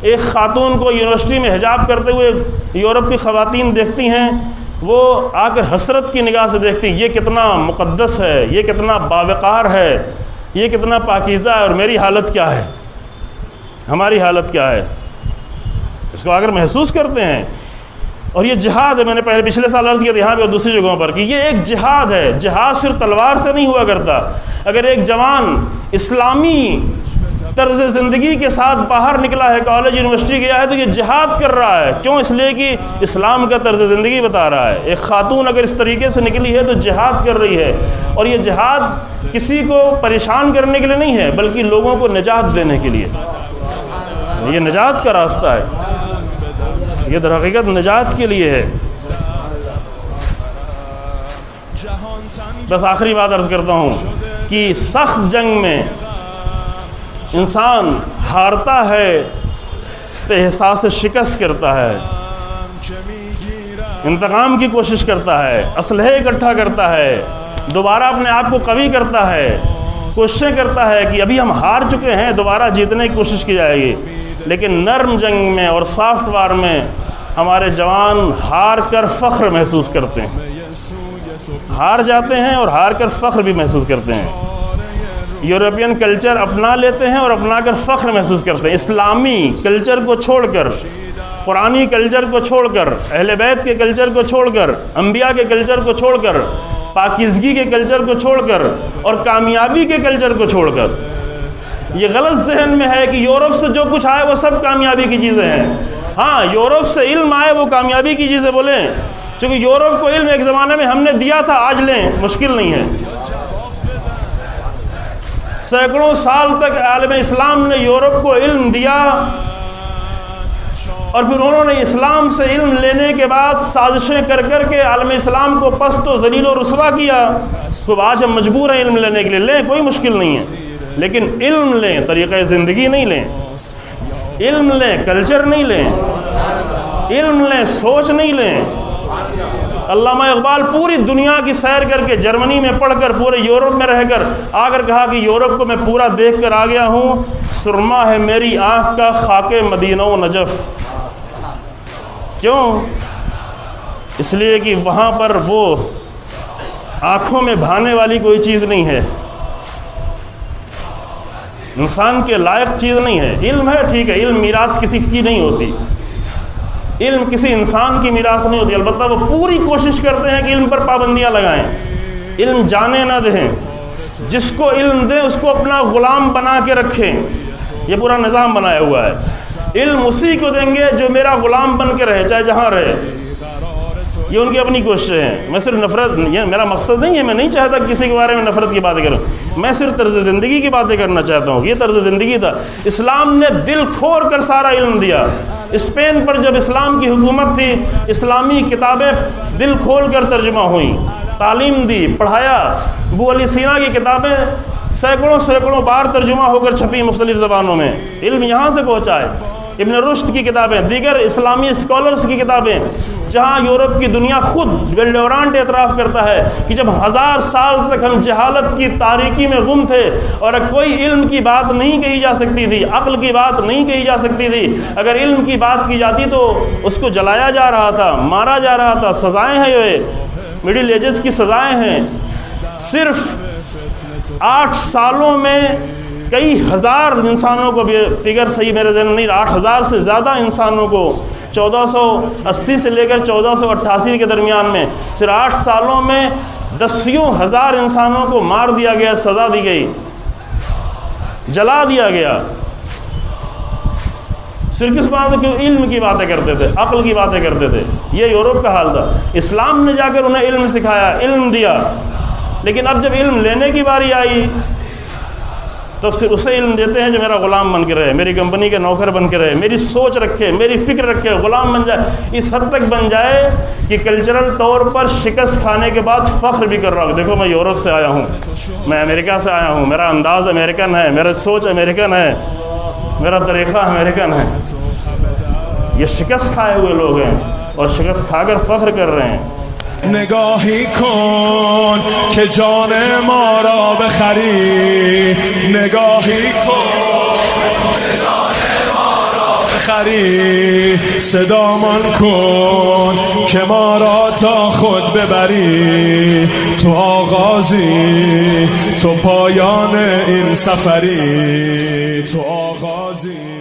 ایک خاتون کو یونیورسٹی میں حجاب کرتے ہوئے یورپ کی خواتین دیکھتی ہیں، وہ آ کر حسرت کی نگاہ سے دیکھتی ہیں، یہ کتنا مقدس ہے، یہ کتنا باوقار ہے، یہ کتنا پاکیزہ ہے، اور میری حالت کیا ہے، ہماری حالت کیا ہے، اس کو آ کر محسوس کرتے ہیں۔ اور یہ جہاد ہے، میں نے پچھلے سال عرض کیا تھا یہاں پہ اور دوسری جگہوں پر، کہ یہ ایک جہاد ہے۔ جہاد صرف تلوار سے نہیں ہوا کرتا۔ اگر ایک جوان اسلامی طرز زندگی کے ساتھ باہر نکلا ہے، کالج یونیورسٹی گیا ہے، تو یہ جہاد کر رہا ہے۔ کیوں؟ اس لیے کہ اسلام کا طرز زندگی بتا رہا ہے۔ ایک خاتون اگر اس طریقے سے نکلی ہے تو جہاد کر رہی ہے، اور یہ جہاد کسی کو پریشان کرنے کے لیے نہیں ہے، بلکہ لوگوں کو نجات دینے کے لیے۔ یہ نجات کا راستہ ہے، یہ در حقیقت نجات کے لیے ہے۔ بس آخری بات عرض کرتا ہوں کہ سخت جنگ میں انسان ہارتا ہے تو احساس شکست کرتا ہے، انتقام کی کوشش کرتا ہے، اسلحے اکٹھا کرتا ہے، دوبارہ اپنے آپ کو قوی کرتا ہے، کوششیں کرتا ہے کہ ابھی ہم ہار چکے ہیں، دوبارہ جیتنے کی کوشش کی جائے گی۔ لیکن نرم جنگ میں اور سافٹ وار میں ہمارے جوان ہار کر فخر محسوس کرتے ہیں، ہار جاتے ہیں اور ہار کر فخر بھی محسوس کرتے ہیں۔ یورپین کلچر اپنا لیتے ہیں اور اپنا کر فخر محسوس کرتے ہیں۔ اسلامی کلچر کو چھوڑ کر، قرآنی کلچر کو چھوڑ کر، اہل بیت کے کلچر کو چھوڑ کر، انبیاء کے کلچر کو چھوڑ کر، پاکیزگی کے کلچر کو چھوڑ کر، اور کامیابی کے کلچر کو چھوڑ کر، یہ غلط ذہن میں ہے کہ یورپ سے جو کچھ آئے وہ سب کامیابی کی چیزیں ہیں۔ ہاں، یورپ سے علم آئے وہ کامیابی کی چیزیں بولیں، چونکہ یورپ کو علم ایک زمانے میں ہم نے دیا تھا، آج لیں، مشکل نہیں ہے۔ سینکڑوں سال تک عالم اسلام نے یورپ کو علم دیا، اور پھر انہوں نے اسلام سے علم لینے کے بعد سازشیں کر کر کے عالم اسلام کو پست و ذلیل و رسوا کیا۔ تو آج ہم مجبور ہیں علم لینے کے لیے، لیں، کوئی مشکل نہیں ہے، لیکن علم لیں، طریقہ زندگی نہیں لیں۔ علم لیں، کلچر نہیں لیں، علم لیں، سوچ نہیں لیں۔ علامہ اقبال پوری دنیا کی سیر کر کے، جرمنی میں پڑھ کر، پورے یورپ میں رہ کر آ کر کہا کہ یورپ کو میں پورا دیکھ کر آ گیا ہوں، سرما ہے میری آنکھ کا خاک مدینہ و نجف۔ کیوں؟ اس لیے کہ وہاں پر وہ آنکھوں میں بھانے والی کوئی چیز نہیں ہے، انسان کے لائق چیز نہیں ہے۔ علم ہے، ٹھیک ہے، علم میراث کسی کی نہیں ہوتی، علم کسی انسان کی میراث نہیں ہوتی، البتہ وہ پوری کوشش کرتے ہیں کہ علم پر پابندیاں لگائیں، علم جانے نہ دیں، جس کو علم دیں اس کو اپنا غلام بنا کے رکھیں۔ یہ پورا نظام بنایا ہوا ہے۔ علم اسی کو دیں گے جو میرا غلام بن کے رہے، چاہے جہاں رہے۔ یہ ان کی اپنی کوششیں ہیں۔ میں صرف نفرت، یہ میرا مقصد نہیں ہے، میں نہیں چاہتا کسی کے بارے میں نفرت کی باتیں کروں، میں صرف طرز زندگی کی باتیں کرنا چاہتا ہوں۔ یہ طرز زندگی تھا۔ اسلام نے دل کھول کر سارا علم دیا۔ اسپین پر جب اسلام کی حکومت تھی، اسلامی کتابیں دل کھول کر ترجمہ ہوئیں، تعلیم دی، پڑھایا۔ ابو علی سینا کی کتابیں سینکڑوں بار ترجمہ ہو کر چھپی مختلف زبانوں میں، علم یہاں سے پہنچا ہے۔ ابن رشد کی کتابیں، دیگر اسلامی اسکالرز کی کتابیں، جہاں یورپ کی دنیا خود ویلڈورانٹ اعتراف کرتا ہے کہ جب 1000 سال تک ہم جہالت کی تاریکی میں گم تھے اور کوئی علم کی بات نہیں کہی جا سکتی تھی، عقل کی بات نہیں کہی جا سکتی تھی، اگر علم کی بات کی جاتی تو اس کو جلایا جا رہا تھا، مارا جا رہا تھا۔ سزائیں ہیں، یہ مڈل ایجز کی سزائیں ہیں۔ صرف 8 سالوں میں کئی ہزار انسانوں کو، فگر صحیح میرے ذہن میں نہیں، 8000 سے زیادہ انسانوں کو 1480 سے لے کر 1488 کے درمیان میں صرف 8 سالوں میں 10,000 انسانوں کو مار دیا گیا، سزا دی گئی، جلا دیا گیا۔ صرف کس بات میں؟ علم کی باتیں کرتے تھے، عقل کی باتیں کرتے تھے۔ یہ یورپ کا حال تھا۔ اسلام نے جا کر انہیں علم سکھایا، علم دیا، لیکن اب جب علم لینے کی باری آئی تو صرف اسے علم دیتے ہیں جو میرا غلام بن کے رہے، میری کمپنی کا نوکر بن کے رہے، میری سوچ رکھے، میری فکر رکھے، غلام بن جائے، اس حد تک بن جائے کہ کلچرل طور پر شکست کھانے کے بعد فخر بھی کر رہا ہوں، دیکھو میں یورپ سے آیا ہوں، میں امریکہ سے آیا ہوں، میرا انداز امریکن ہے، میرا سوچ امریکن ہے، میرا طریقہ امریکن ہے۔ یہ شکست کھائے ہوئے لوگ ہیں اور شکست کھا کر فخر کر رہے ہیں۔ نگاهی کن که جان ما را بخری، نگاهی کن که جان ما را بخری، بخری، صدامان کن که ما را تا خود ببری. تو آغازی، تو پایان این سفری، تو آغازی.